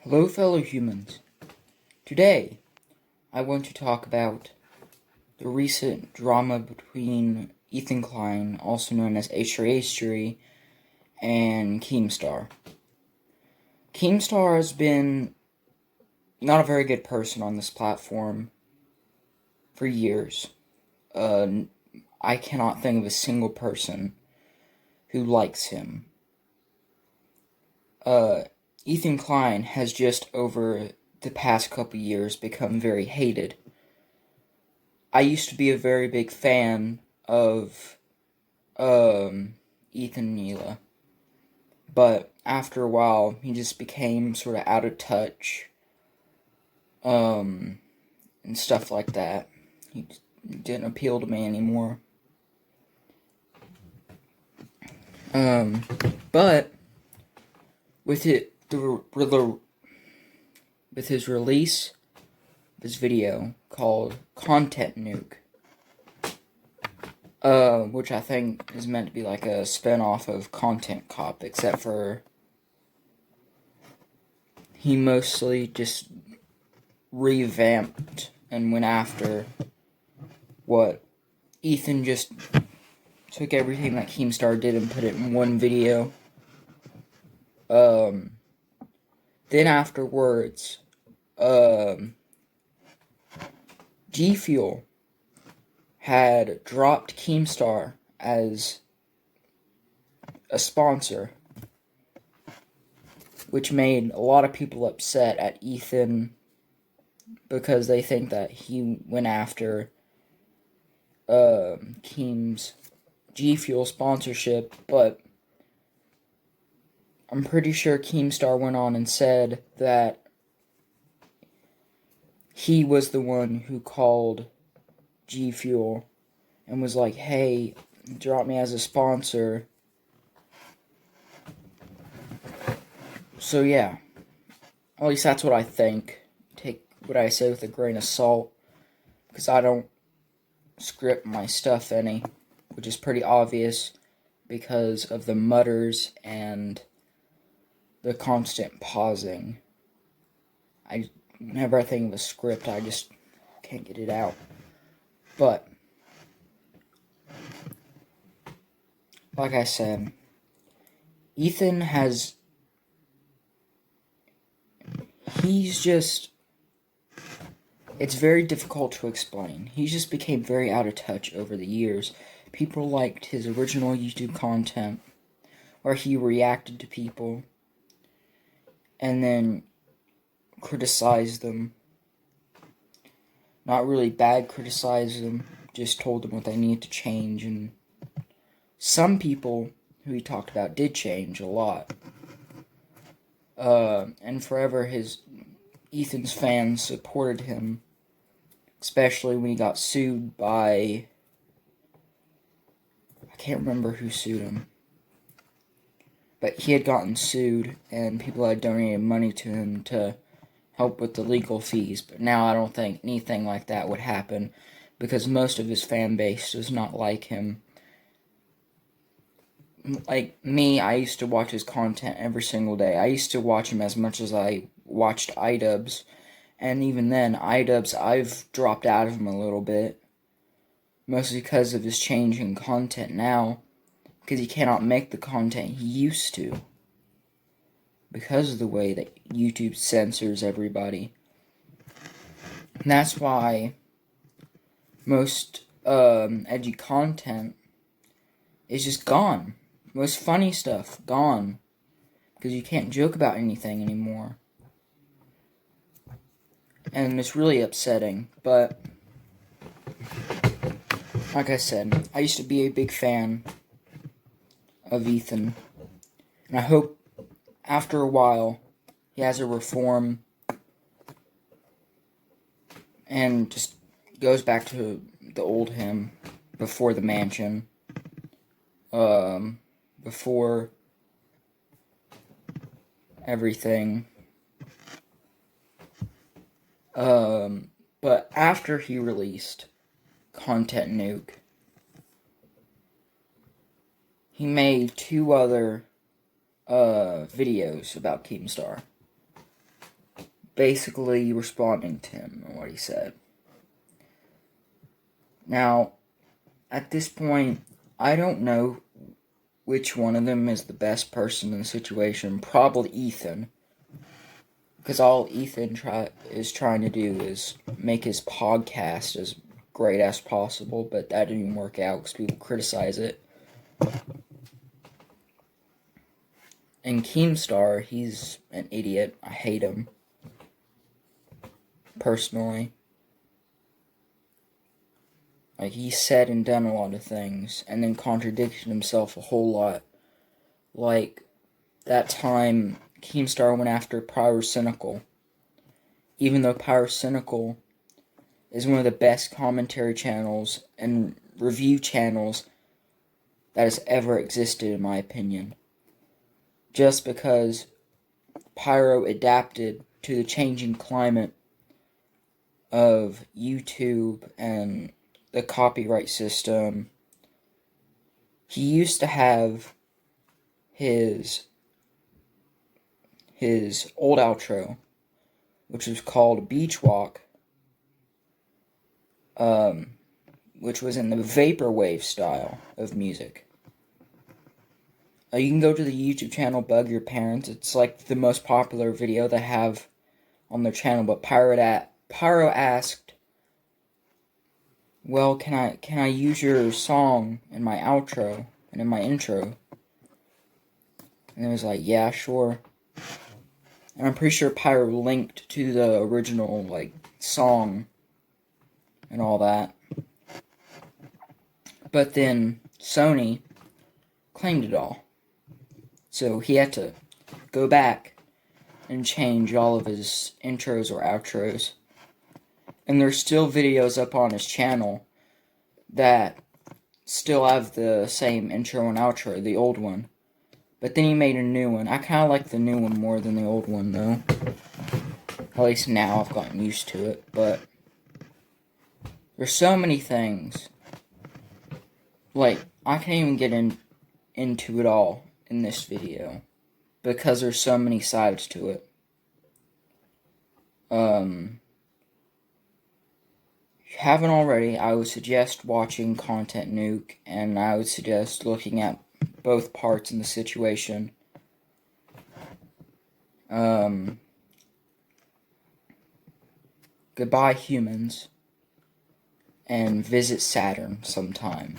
Hello, fellow humans. Today, I want to talk about the recent drama between Ethan Klein, also known as h3h3, and Keemstar. Keemstar has been not a very good person on this platform for years. I cannot think of a single person who likes him. Ethan Klein has just over the past couple years become very hated. I used to be a very big fan of Ethan Neela, but after a while he just became sort of out of touch and stuff like that. He didn't appeal to me anymore. But with his release of his video called Content Nuke, which I think is meant to be like a spin-off of Content Cop, except for he mostly just revamped and went after what Ethan just took everything that Keemstar did and put it in one video. Then afterwards, G Fuel had dropped Keemstar as a sponsor, which made a lot of people upset at Ethan because they think that he went after Keem's G Fuel sponsorship, but I'm pretty sure Keemstar went on and said that he was the one who called G Fuel and was like, hey, drop me as a sponsor. So yeah, at least that's what I think. Take what I say with a grain of salt, because I don't script my stuff any, which is pretty obvious because of the mutters and the constant pausing. Whenever I think of a script, I just can't get it out. But, like I said, Ethan has... He's just... It's very difficult to explain. He just became very out of touch over the years. People liked his original YouTube content, where he reacted to people and then criticized them. Not really bad criticized them, just told them what they needed to change, and some people who he talked about did change a lot. And forever Ethan's fans supported him, especially when he got sued by, I can't remember who sued him, but he had gotten sued and people had donated money to him to help with the legal fees. But now I don't think anything like that would happen because most of his fan base does not like him. Like me, I used to watch his content every single day. I used to watch him as much as I watched iDubbbz, and even then, iDubbbz, I've dropped out of him a little bit, mostly because of his change in content now, because he cannot make the content he used to, because of the way that YouTube censors everybody. And that's why most edgy content is just gone. Most funny stuff, gone. Because you can't joke about anything anymore. And it's really upsetting, but like I said, I used to be a big fan of Ethan. And I hope after a while he has a reform and just goes back to the old him before the mansion. Before everything. But after he released Content Nuke, he made two other videos about Keemstar. basically responding to him and what he said. Now, at this point, I don't know which one of them is the best person in the situation. Probably Ethan. Because all Ethan is trying to do is make his podcast as great as possible, but that didn't even work out because people criticize it. And Keemstar, he's an idiot. I hate him. Personally. Like, he said and done a lot of things, and then contradicted himself a whole lot. Like, that time, Keemstar went after Pyrocynical. Even though Pyrocynical is one of the best commentary channels and review channels that has ever existed, in my opinion. Just because Pyro adapted to the changing climate of YouTube and the copyright system. He used to have his old outro, which was called Beach Walk, which was in the vaporwave style of music. You can go to the YouTube channel Bug Your Parents. It's like the most popular video they have on their channel. But Pyro asked, "Well, can I use your song in my outro and in my intro?" And it was like, "Yeah, sure." And I'm pretty sure Pyro linked to the original song and all that. But then Sony claimed it all. So he had to go back and change all of his intros or outros. And there's still videos up on his channel that still have the same intro and outro, the old one. But then he made a new one. I kind of like the new one more than the old one, though. At least now I've gotten used to it. But there's so many things. Like, I can't even get into it all in this video, because there's so many sides to it. If you haven't already, I would suggest watching Content Nuke, and I would suggest looking at both parts in the situation. Goodbye, humans, and visit Saturn sometime.